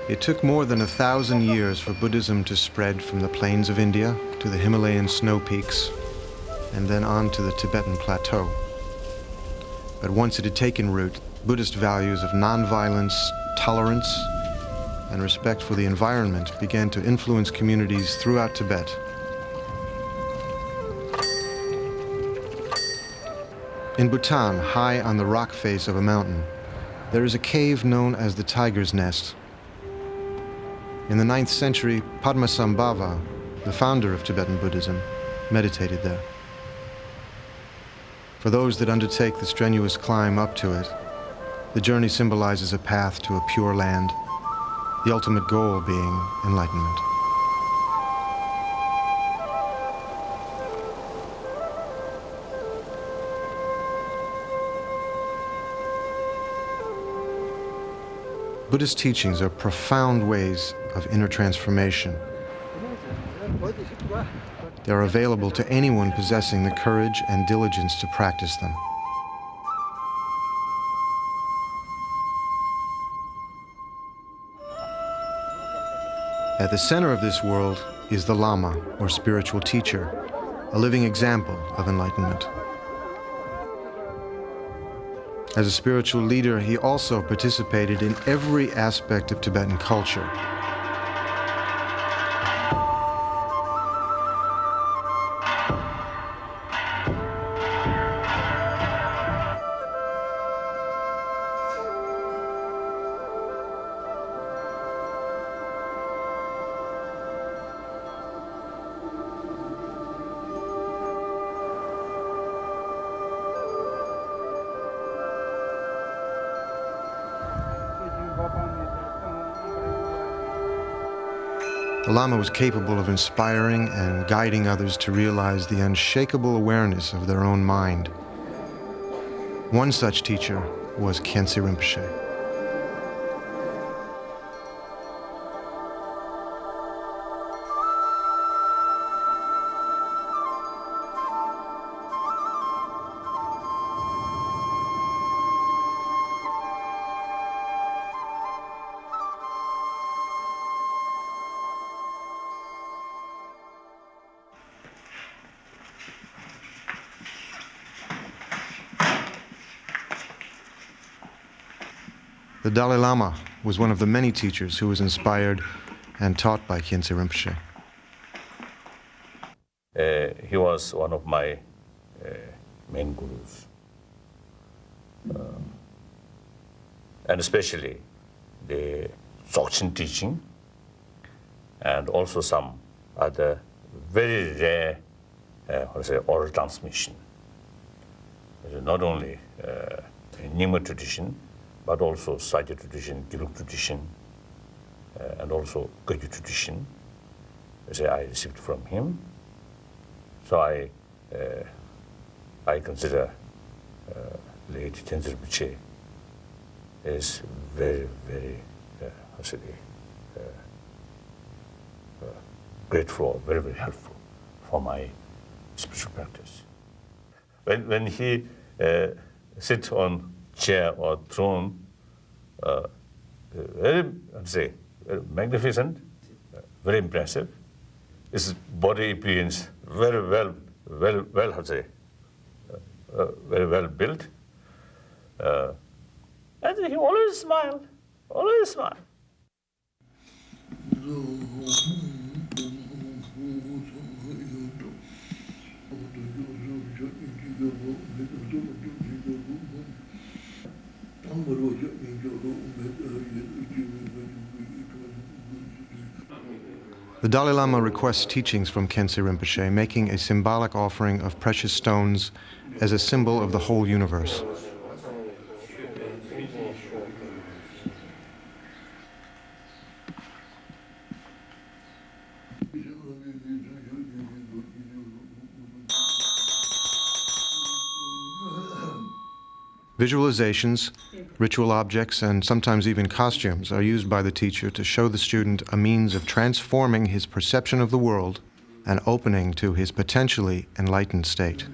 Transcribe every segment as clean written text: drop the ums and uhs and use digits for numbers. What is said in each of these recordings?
It took more than 1,000 years for Buddhism to spread from the plains of India to the Himalayan snow peaks and then on to the Tibetan plateau. But once it had taken root, Buddhist values of nonviolence, tolerance, and respect for the environment began to influence communities throughout Tibet. In Bhutan, high on the rock face of a mountain, there is a cave known as the Tiger's Nest. In the 9th century, Padmasambhava, the founder of Tibetan Buddhism, meditated there. For those that undertake the strenuous climb up to it, the journey symbolizes a path to a pure land, the ultimate goal being enlightenment. Buddhist teachings are profound ways of inner transformation. They are available to anyone possessing the courage and diligence to practice them. At the center of this world is the Lama, or spiritual teacher, a living example of enlightenment. As a spiritual leader, he also participated in every aspect of Tibetan culture. The Lama was capable of inspiring and guiding others to realize the unshakable awareness of their own mind. One such teacher was Khyentse Rinpoche. The Dalai Lama was one of the many teachers who was inspired and taught by Khyentse Rinpoche. He was one of my main gurus. And especially the Dzogchen teaching and also some other very rare oral transmission. Not only Nyingma tradition, but also Sajya tradition, Gyaluk tradition, and also Kagyu tradition, as I received from him. So I consider late Khyentse Rinpoche is very, very grateful, very, very helpful for my spiritual practice. When he sits on chair or throne, very magnificent, very impressive. His body appearance very well built. And he always smiled, always smiled. The Dalai Lama requests teachings from Khyentse Rinpoche, making a symbolic offering of precious stones as a symbol of the whole universe. Visualizations, ritual objects, and sometimes even costumes are used by the teacher to show the student a means of transforming his perception of the world and opening to his potentially enlightened state.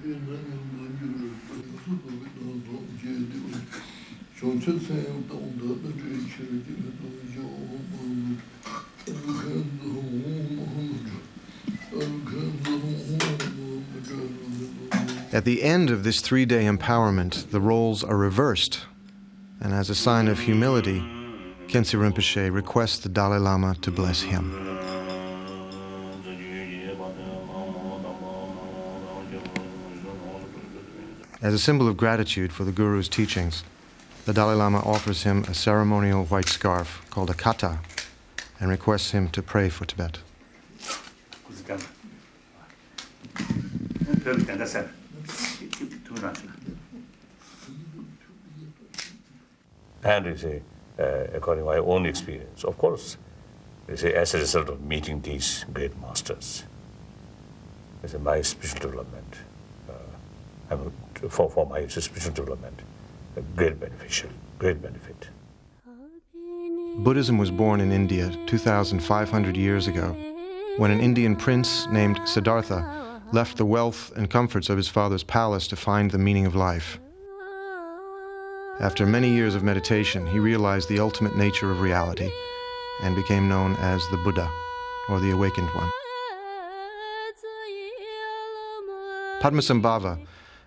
At the end of this 3-day empowerment, the roles are reversed, and as a sign of humility, Khyentse Rinpoche requests the Dalai Lama to bless him. As a symbol of gratitude for the Guru's teachings, the Dalai Lama offers him a ceremonial white scarf called a kata and requests him to pray for Tibet. And you say, according to my own experience, of course, you say, as a result of meeting these great masters, you say, my spiritual development, for my spiritual development, a great benefit. Buddhism was born in India 2,500 years ago, when an Indian prince named Siddhartha left the wealth and comforts of his father's palace to find the meaning of life. After many years of meditation, he realized the ultimate nature of reality and became known as the Buddha, or the Awakened One. Padmasambhava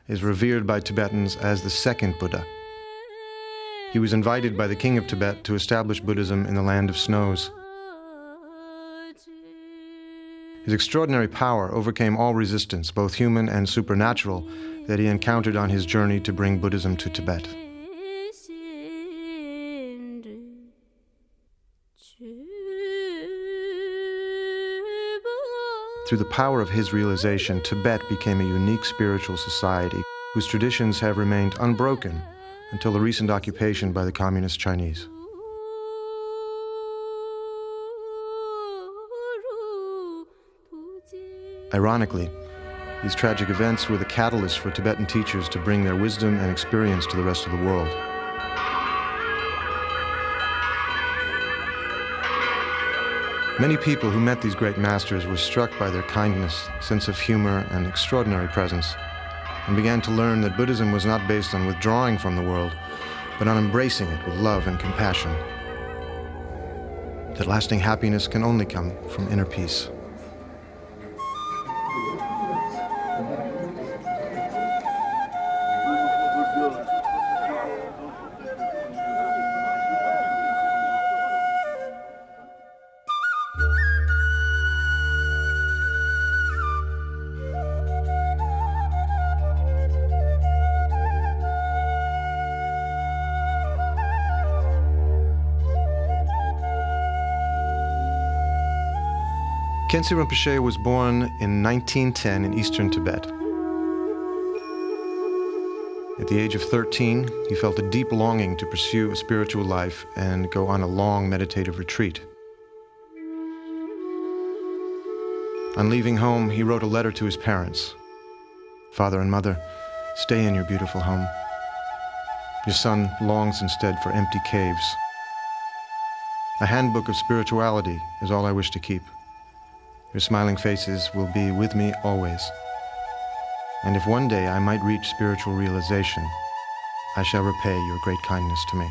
is revered by Tibetans as the second Buddha. He was invited by the king of Tibet to establish Buddhism in the land of snows. His extraordinary power overcame all resistance, both human and supernatural, that he encountered on his journey to bring Buddhism to Tibet. Through the power of his realization, Tibet became a unique spiritual society whose traditions have remained unbroken until the recent occupation by the Communist Chinese. Ironically, these tragic events were the catalyst for Tibetan teachers to bring their wisdom and experience to the rest of the world. Many people who met these great masters were struck by their kindness, sense of humor, and extraordinary presence, and began to learn that Buddhism was not based on withdrawing from the world, but on embracing it with love and compassion. That lasting happiness can only come from inner peace. Khyentse Rinpoche was born in 1910 in eastern Tibet. At the age of 13, he felt a deep longing to pursue a spiritual life and go on a long meditative retreat. On leaving home, he wrote a letter to his parents. "Father and Mother, stay in your beautiful home. Your son longs instead for empty caves. A handbook of spirituality is all I wish to keep. Your smiling faces will be with me always. And if one day I might reach spiritual realization, I shall repay your great kindness to me."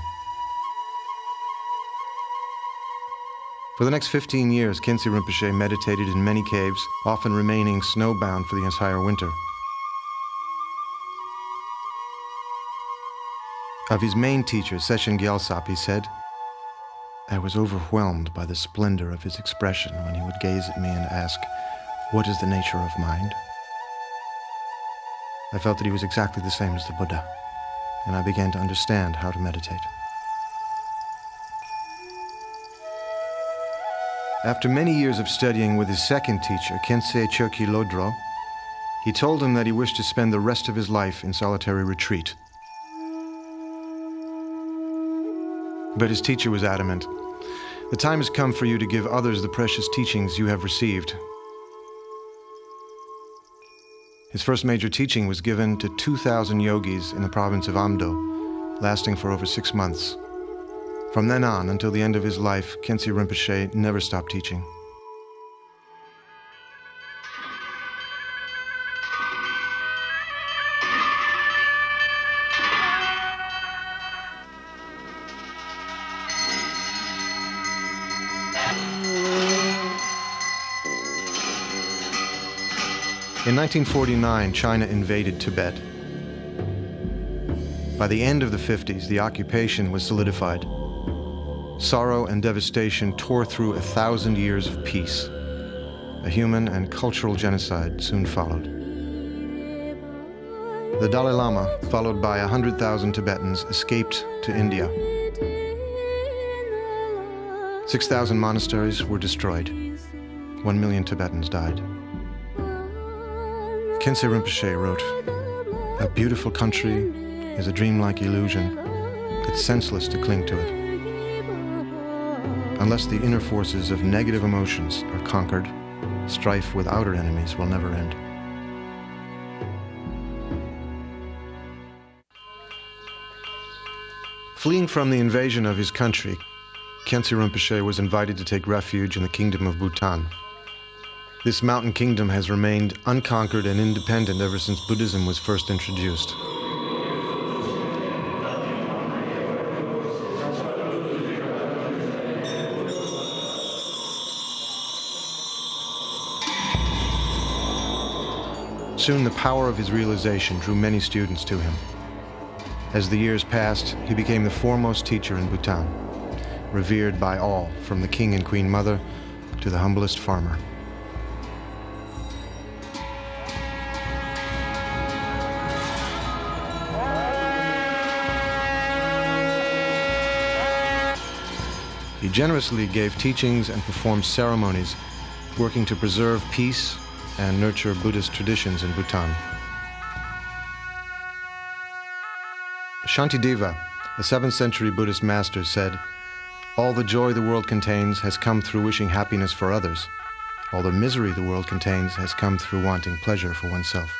For the next 15 years, Khyentse Rinpoche meditated in many caves, often remaining snowbound for the entire winter. Of his main teacher, Session Gyaltsap, he said, "I was overwhelmed by the splendor of his expression when he would gaze at me and ask, 'What is the nature of mind?' I felt that he was exactly the same as the Buddha, and I began to understand how to meditate." After many years of studying with his second teacher, Khyentse Chökyi Lodro, he told him that he wished to spend the rest of his life in solitary retreat. But his teacher was adamant. "The time has come for you to give others the precious teachings you have received." His first major teaching was given to 2,000 yogis in the province of Amdo, lasting for over 6 months. From then on, until the end of his life, Khyentse Rinpoche never stopped teaching. In 1949, China invaded Tibet. By the end of the 50s, the occupation was solidified. Sorrow and devastation tore through 1,000 years of peace. A human and cultural genocide soon followed. The Dalai Lama, followed by 100,000 Tibetans, escaped to India. 6,000 monasteries were destroyed. 1 million Tibetans died. Khyentse Rinpoche wrote, "A beautiful country is a dreamlike illusion. It's senseless to cling to it. Unless the inner forces of negative emotions are conquered, strife with outer enemies will never end." Fleeing from the invasion of his country, Khyentse Rinpoche was invited to take refuge in the kingdom of Bhutan. This mountain kingdom has remained unconquered and independent ever since Buddhism was first introduced. Soon the power of his realization drew many students to him. As the years passed, he became the foremost teacher in Bhutan, revered by all, from the king and queen mother to the humblest farmer. He generously gave teachings and performed ceremonies, working to preserve peace and nurture Buddhist traditions in Bhutan. Shantideva, a 7th century Buddhist master, said, "All the joy the world contains has come through wishing happiness for others. All the misery the world contains has come through wanting pleasure for oneself."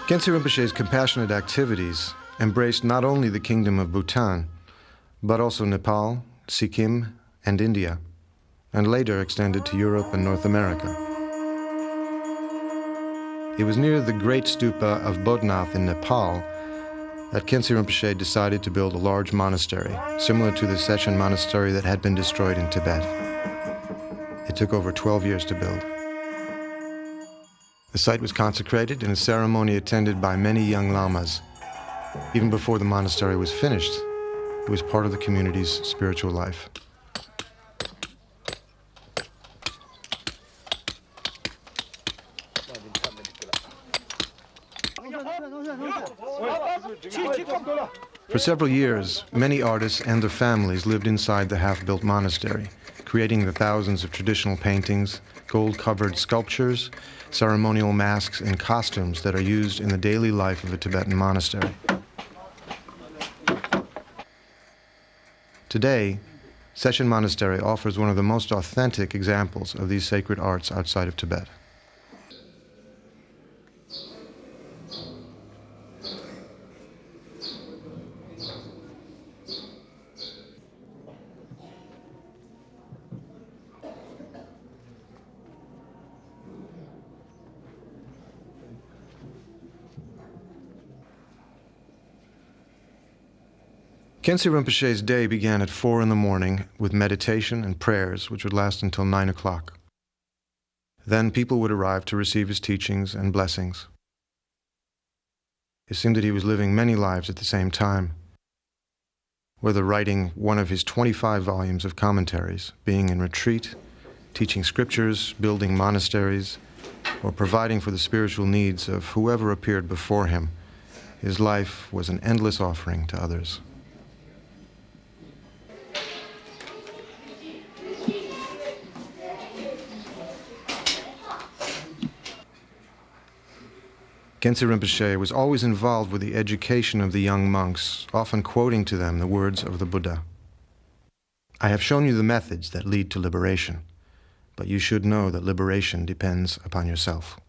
Khyentse Rinpoche's compassionate activities embraced not only the Kingdom of Bhutan, but also Nepal, Sikkim, and India, and later extended to Europe and North America. It was near the great stupa of Bodhnath in Nepal that Khyentse Rinpoche decided to build a large monastery, similar to the Session monastery that had been destroyed in Tibet. It took over 12 years to build. The site was consecrated in a ceremony attended by many young lamas. Even before the monastery was finished, it was part of the community's spiritual life. For several years, many artists and their families lived inside the half-built monastery, creating the thousands of traditional paintings, gold-covered sculptures, ceremonial masks, and costumes that are used in the daily life of a Tibetan monastery. Today, Session Monastery offers one of the most authentic examples of these sacred arts outside of Tibet. Khyentse Rinpoche's day began at 4 in the morning with meditation and prayers, which would last until 9 o'clock. Then people would arrive to receive his teachings and blessings. It seemed that he was living many lives at the same time, whether writing one of his 25 volumes of commentaries, being in retreat, teaching scriptures, building monasteries, or providing for the spiritual needs of whoever appeared before him. His life was an endless offering to others. Khyentse Rinpoche was always involved with the education of the young monks, often quoting to them the words of the Buddha. I have shown you the methods that lead to liberation, but you should know that liberation depends upon yourself.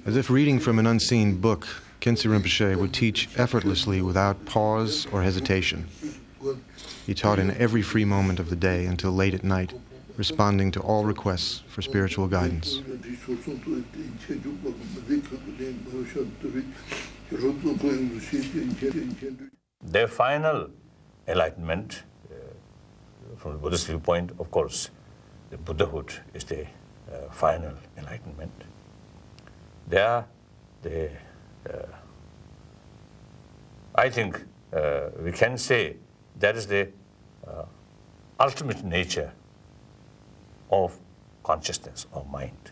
As if reading from an unseen book, Khyentse Rinpoche would teach effortlessly without pause or hesitation. He taught in every free moment of the day until late at night, responding to all requests for spiritual guidance. Their final enlightenment, from the Buddhist viewpoint, of course, the Buddhahood is the final enlightenment. I think we can say that is the ultimate nature of consciousness or mind.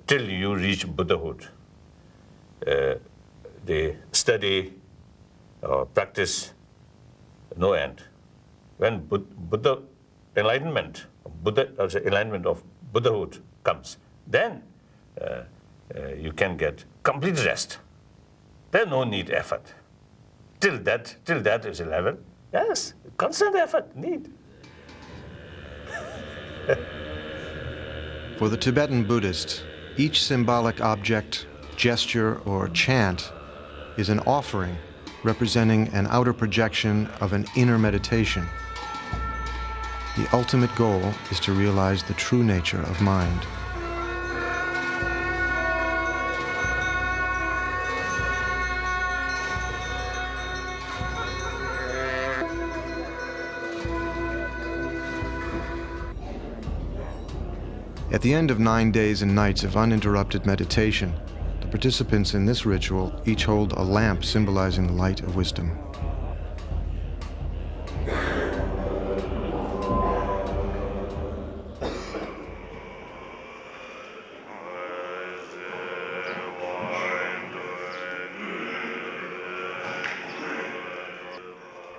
Till you reach Buddhahood, the study or practice, no end. When Buddha enlightenment, enlightenment of Buddhahood comes, then you can get complete rest. There's no need effort. Till that is a level, yes, constant effort need. For the Tibetan Buddhist, each symbolic object, gesture, or chant is an offering representing an outer projection of an inner meditation. The ultimate goal is to realize the true nature of mind. At the end of 9 days and nights of uninterrupted meditation, the participants in this ritual each hold a lamp symbolizing the light of wisdom.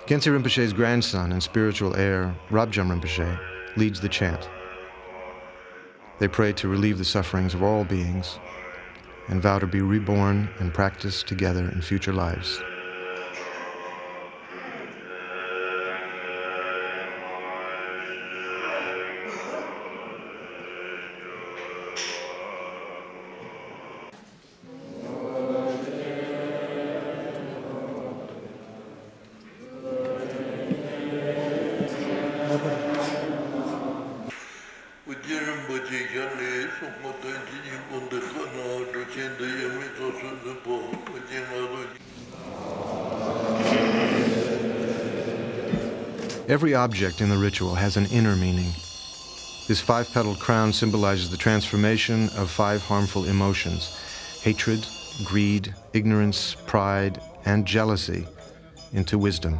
Khyentse Rinpoche's grandson and spiritual heir, Rabjam Rinpoche, leads the chant. They pray to relieve the sufferings of all beings and vow to be reborn and practice together in future lives. Every object in the ritual has an inner meaning. This 5-petaled crown symbolizes the transformation of 5 harmful emotions: hatred, greed, ignorance, pride, and jealousy into wisdom.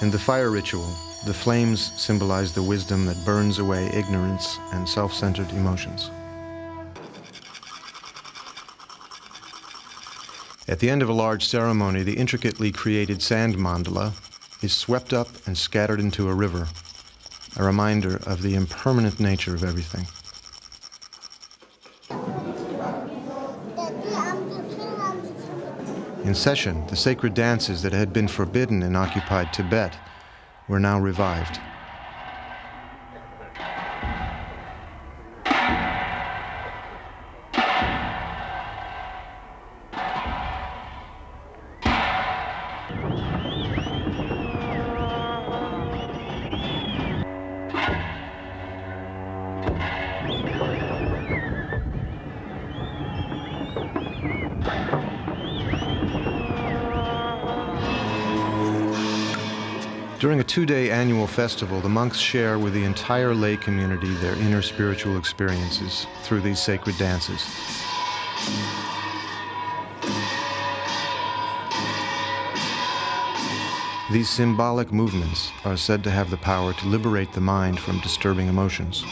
In the fire ritual, the flames symbolize the wisdom that burns away ignorance and self-centered emotions. At the end of a large ceremony, the intricately created sand mandala is swept up and scattered into a river, a reminder of the impermanent nature of everything. In session, the sacred dances that had been forbidden in occupied Tibet were now revived. During a 2-day annual festival, the monks share with the entire lay community their inner spiritual experiences through these sacred dances. These symbolic movements are said to have the power to liberate the mind from disturbing emotions.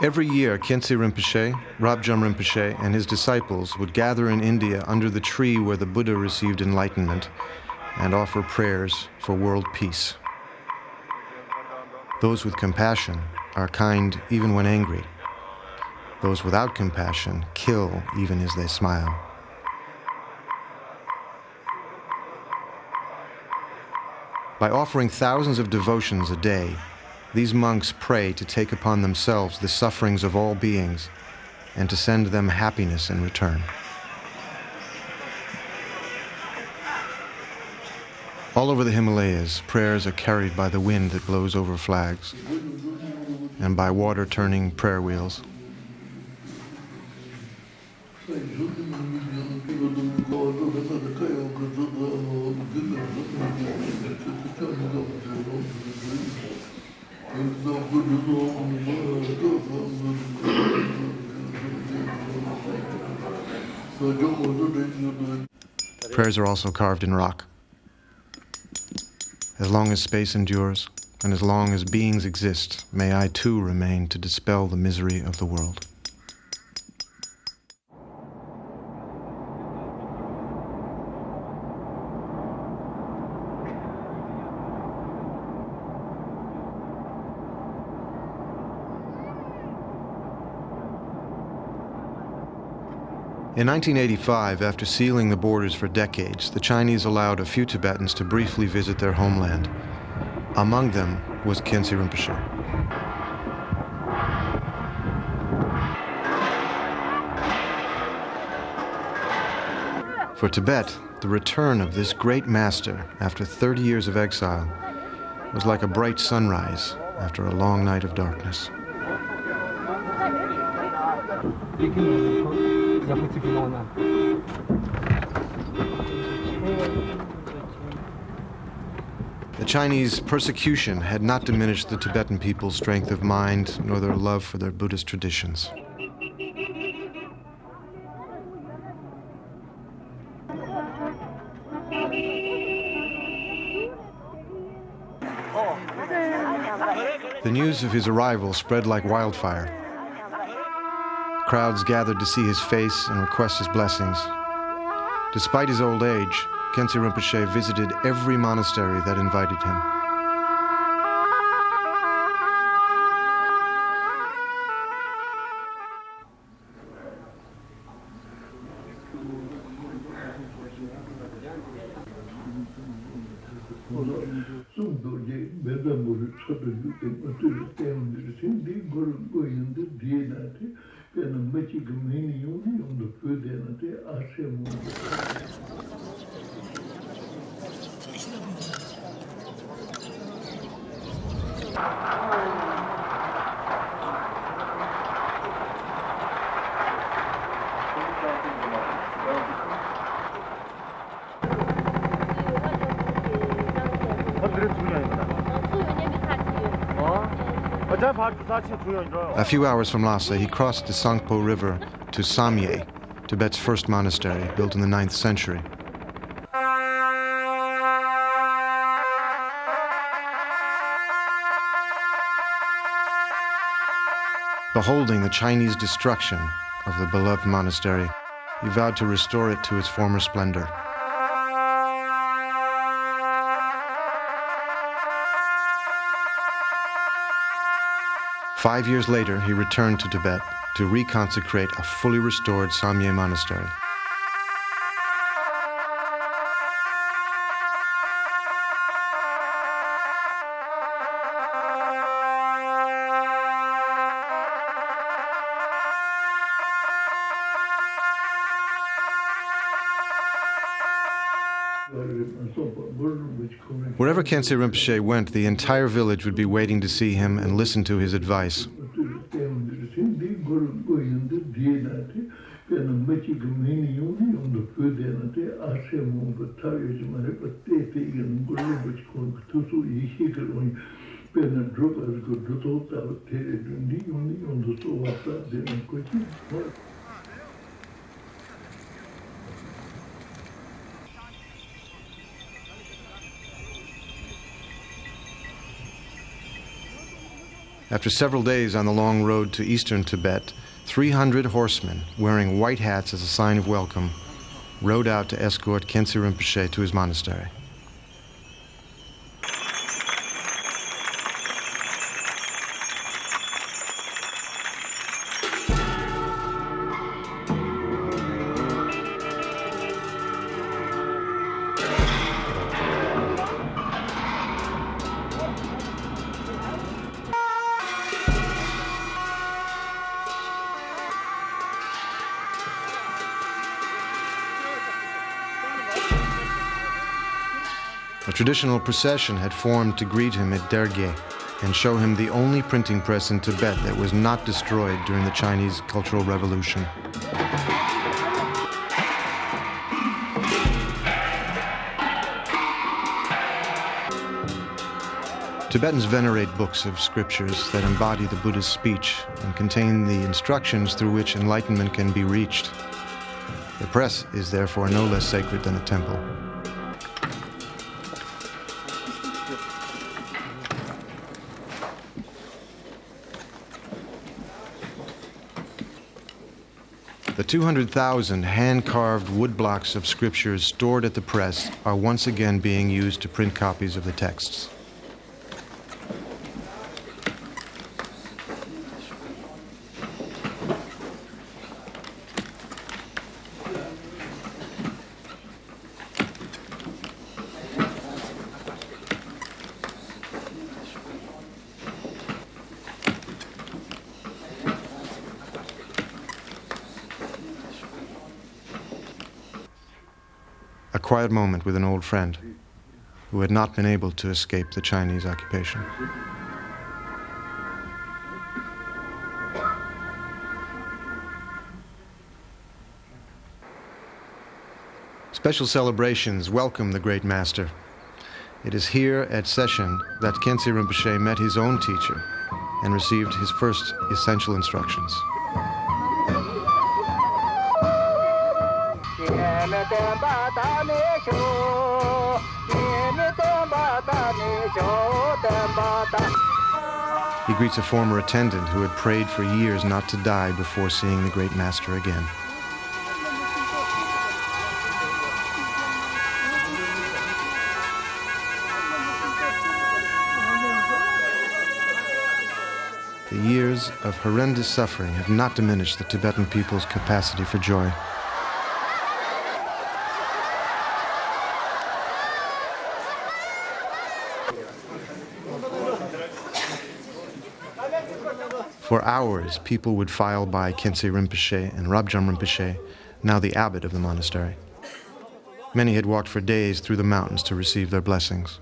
Every year, Khyentse Rinpoche, Rabjam Rinpoche, and his disciples would gather in India under the tree where the Buddha received enlightenment and offer prayers for world peace. Those with compassion are kind even when angry. Those without compassion kill even as they smile. By offering thousands of devotions a day, these monks pray to take upon themselves the sufferings of all beings and to send them happiness in return. All over the Himalayas, prayers are carried by the wind that blows over flags and by water turning prayer wheels. Prayers are also carved in rock. As long as space endures, and as long as beings exist, may I too remain to dispel the misery of the world. In 1985, after sealing the borders for decades, the Chinese allowed a few Tibetans to briefly visit their homeland. Among them was Khyentse Rinpoche. For Tibet, the return of this great master after 30 years of exile was like a bright sunrise after a long night of darkness. The Chinese persecution had not diminished the Tibetan people's strength of mind nor their love for their Buddhist traditions. The news of his arrival spread like wildfire. Crowds gathered to see his face and request his blessings. Despite his old age, Khyentse Rinpoche visited every monastery that invited him. A few hours from Lhasa, he crossed the Sangpo River to Samye, Tibet's first monastery, built in the 9th century. Beholding the Chinese destruction of the beloved monastery, he vowed to restore it to its former splendor. Five years later, he returned to Tibet to reconsecrate a fully restored Samye monastery. Wherever Khyentse Rinpoche went, the entire village would be waiting to see him and listen to his advice. After several days on the long road to eastern Tibet, 300 horsemen, wearing white hats as a sign of welcome, rode out to escort Khyentse Rinpoche to his monastery. A traditional procession had formed to greet him at Derge and show him the only printing press in Tibet that was not destroyed during the Chinese Cultural Revolution. Tibetans venerate books of scriptures that embody the Buddha's speech and contain the instructions through which enlightenment can be reached. The press is therefore no less sacred than a temple. The 200,000 hand-carved wood blocks of scriptures stored at the press are once again being used to print copies of the texts. A quiet moment with an old friend who had not been able to escape the Chinese occupation. Special celebrations welcome the great master. It is here at Session that Khyentse Rinpoche met his own teacher and received his first essential instructions. He greets a former attendant who had prayed for years not to die before seeing the great master again. The years of horrendous suffering have not diminished the Tibetan people's capacity for joy. For hours, people would file by Khyentse Rinpoche and Rabjam Rinpoche, now the abbot of the monastery. Many had walked for days through the mountains to receive their blessings.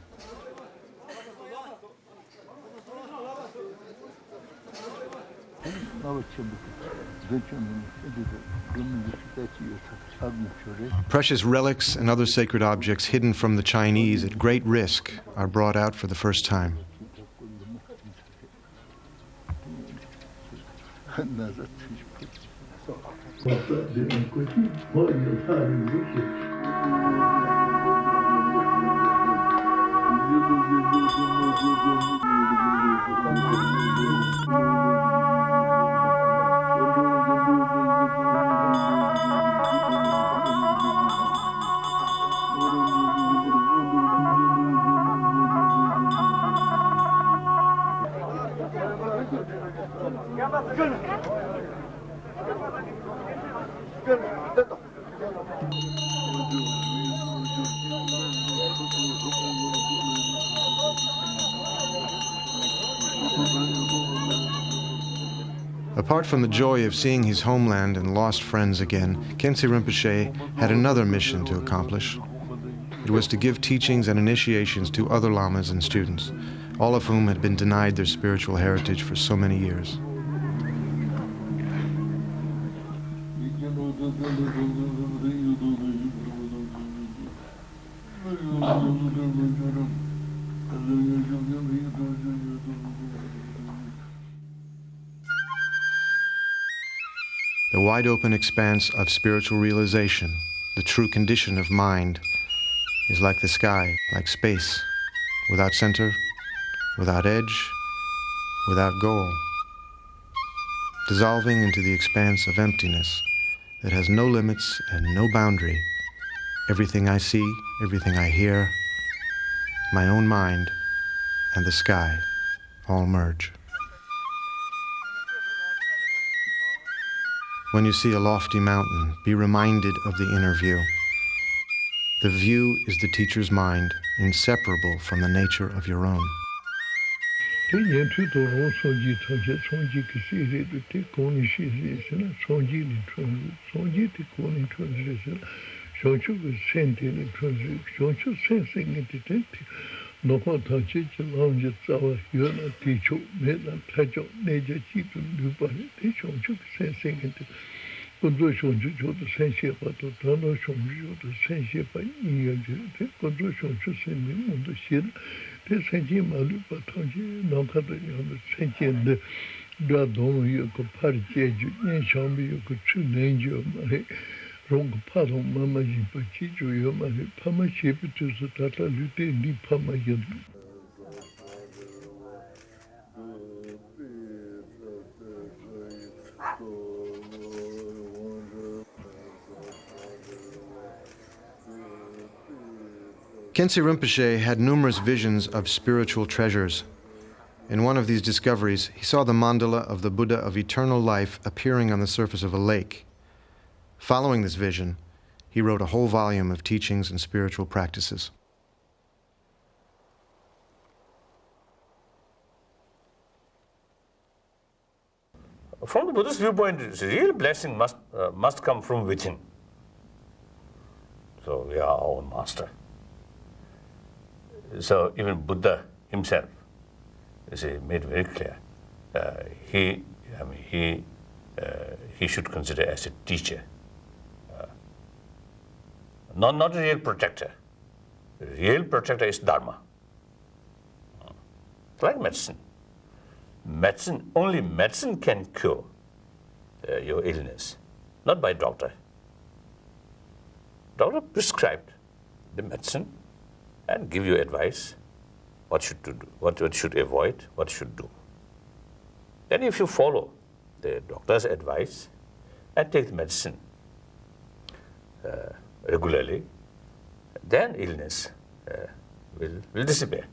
Precious relics and other sacred objects hidden from the Chinese at great risk are brought out for the first time. Apart from the joy of seeing his homeland and lost friends again, Khyentse Rinpoche had another mission to accomplish. It was to give teachings and initiations to other lamas and students, all of whom had been denied their spiritual heritage for so many years. The wide-open expanse of spiritual realization, the true condition of mind, is like the sky, like space, without center, without edge, without goal, dissolving into the expanse of emptiness that has no limits and no boundary. Everything I see, everything I hear, my own mind, and the sky all merge. When you see a lofty mountain, be reminded of the inner view. The view is the teacher's mind, inseparable from the nature of your own. Khyentse Rinpoche had numerous visions of spiritual treasures. In one of these discoveries, he saw the mandala of the Buddha of eternal life appearing on the surface of a lake. Following this vision, he wrote a whole volume of teachings and spiritual practices. From the Buddhist viewpoint, the real blessing must come from within. So we are our own master. So even Buddha himself, made very clear. He should consider as a teacher, not a real protector. The real protector is Dharma. It's like medicine. Only medicine can cure your illness, not by doctor. Doctor prescribed the medicine and give you advice, what should do, what should avoid, what should do. Then if you follow the doctor's advice and take the medicine regularly, then illness will disappear.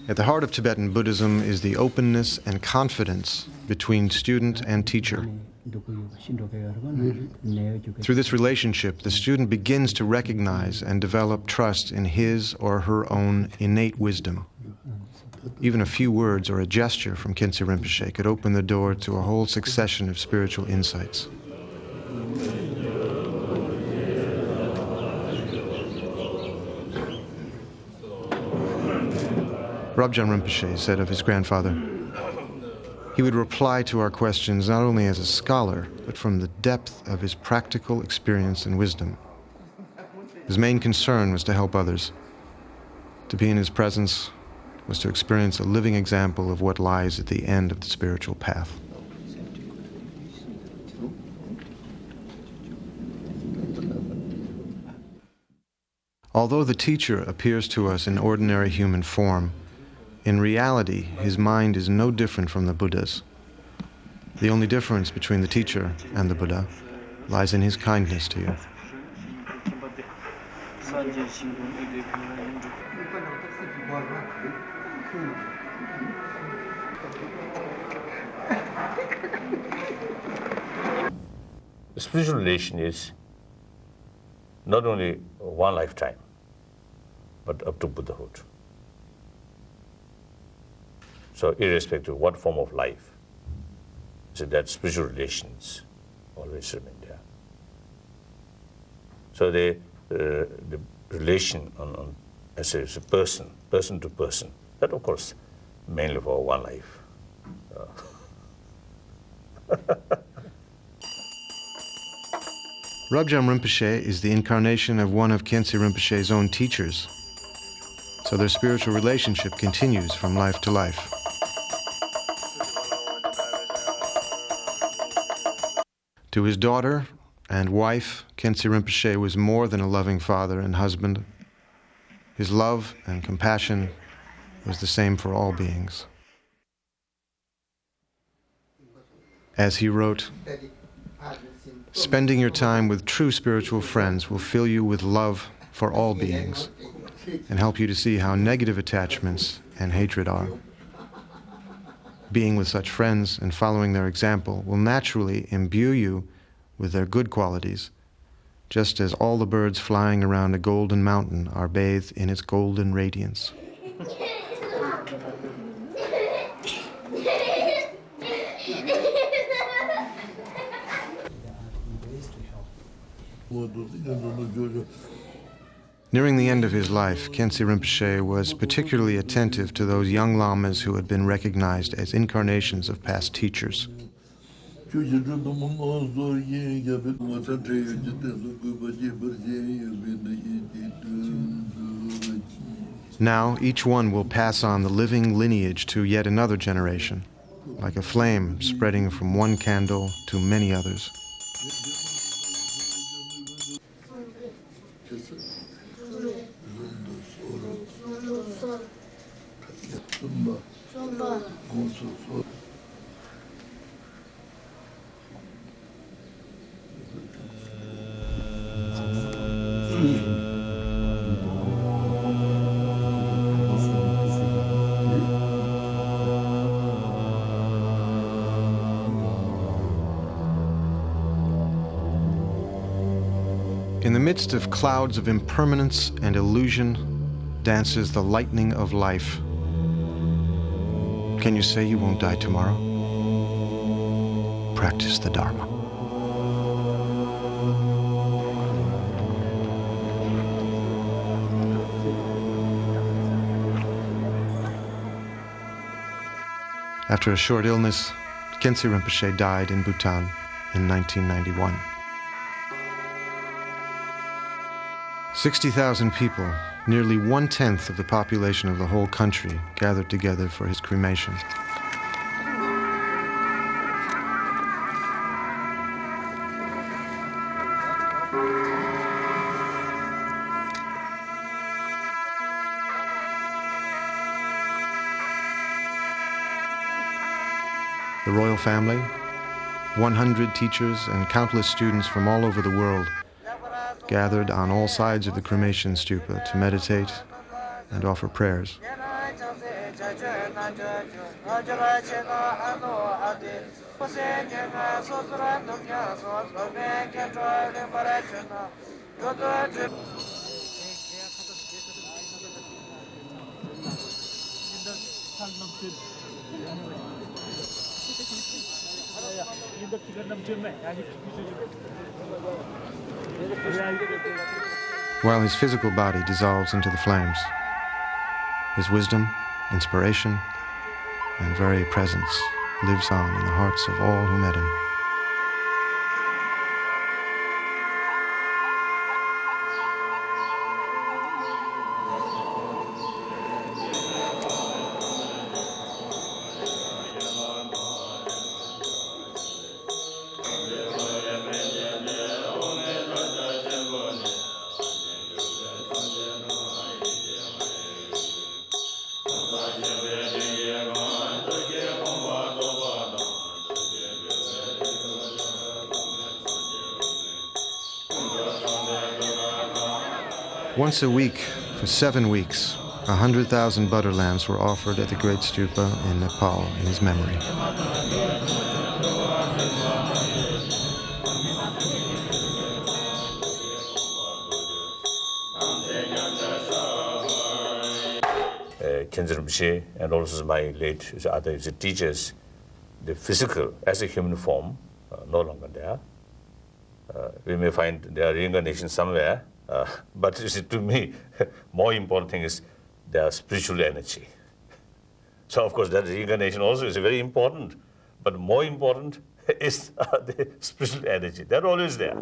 At the heart of Tibetan Buddhism is the openness and confidence between student and teacher. Through this relationship, the student begins to recognize and develop trust in his or her own innate wisdom. Even a few words or a gesture from Khyentse Rinpoche could open the door to a whole succession of spiritual insights. Rabjan Rinpoche said of his grandfather, he would reply to our questions not only as a scholar, but from the depth of his practical experience and wisdom. His main concern was to help others. To be in his presence was to experience a living example of what lies at the end of the spiritual path. Although the teacher appears to us in ordinary human form, in reality, his mind is no different from the Buddha's. The only difference between the teacher and the Buddha lies in his kindness to you. The spiritual relation is not only one lifetime, but up to Buddhahood. So irrespective of what form of life, so that spiritual relations always remain there. So the relation as a person to person, that of course mainly for one life. Rabjam Rinpoche is the incarnation of one of Khyentse Rinpoche's own teachers, so their spiritual relationship continues from life to life. To his daughter and wife, Khyentse Rinpoche was more than a loving father and husband. His love and compassion was the same for all beings. As he wrote, "Spending your time with true spiritual friends will fill you with love for all beings and help you to see how negative attachments and hatred are. Being with such friends and following their example will naturally imbue you with their good qualities, just as all the birds flying around a golden mountain are bathed in its golden radiance." Nearing the end of his life, Khyentse Rinpoche was particularly attentive to those young lamas who had been recognized as incarnations of past teachers. Now, each one will pass on the living lineage to yet another generation, like a flame spreading from one candle to many others. In the midst of clouds of impermanence and illusion dances the lightning of life. Can you say you won't die tomorrow? Practice the Dharma. After a short illness, Khyentse Rinpoche died in Bhutan in 1991. 60,000 people, nearly 1/10 of the population of the whole country, gathered together for his cremation. The royal family, 100 teachers, and countless students from all over the world gathered on all sides of the cremation stupa to meditate and offer prayers. While his physical body dissolves into the flames, his wisdom, inspiration, and very presence lives on in the hearts of all who met him. Once a week, for 7 weeks, 100,000 butter lamps were offered at the Great Stupa in Nepal in his memory. Khyentse Rinpoche and also my late other teachers, the physical as a human form no longer there, We may find there are reincarnations somewhere, but you see, to me, more important thing is their spiritual energy. So of course that reincarnation also is very important, but more important is the spiritual energy. They're always there.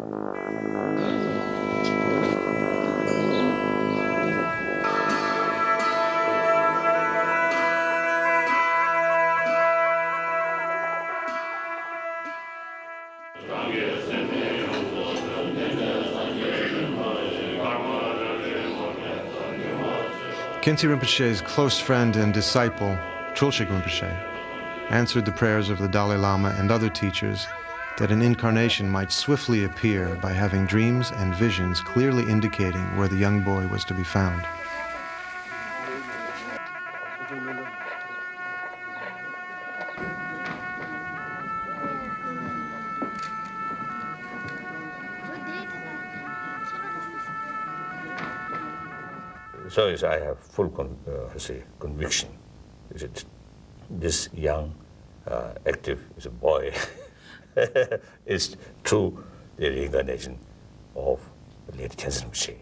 Khyentse Rinpoche's close friend and disciple, Trulshik Rinpoche, answered the prayers of the Dalai Lama and other teachers that an incarnation might swiftly appear by having dreams and visions clearly indicating where the young boy was to be found. So yes, I have full conviction. This young, active boy is true the reincarnation of late Khyentse Rinpoche.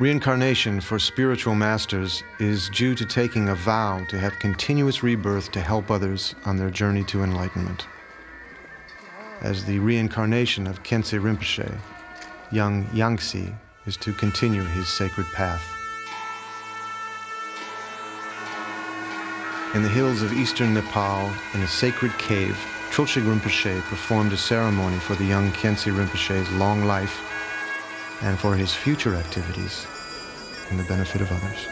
Reincarnation for spiritual masters is due to taking a vow to have continuous rebirth to help others on their journey to enlightenment. As the reincarnation of Khyentse Rinpoche, young Yangtze is to continue his sacred path. In the hills of eastern Nepal, in a sacred cave, Trulshik Rinpoche performed a ceremony for the young Khyentse Rinpoche's long life and for his future activities in the benefit of others.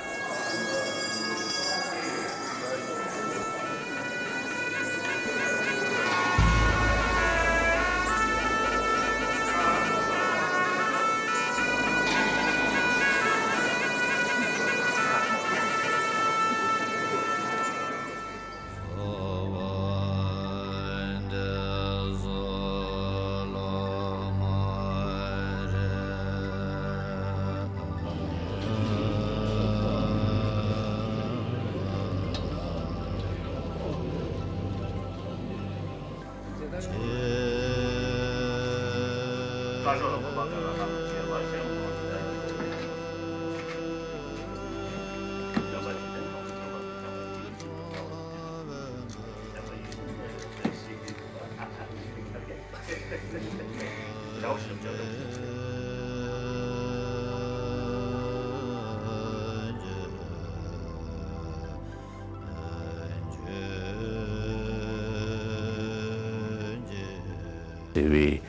We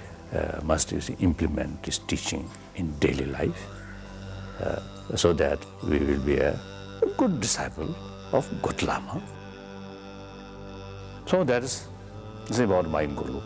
must implement this teaching in daily life so that we will be a good disciple of good Lama. So that is about my Guru.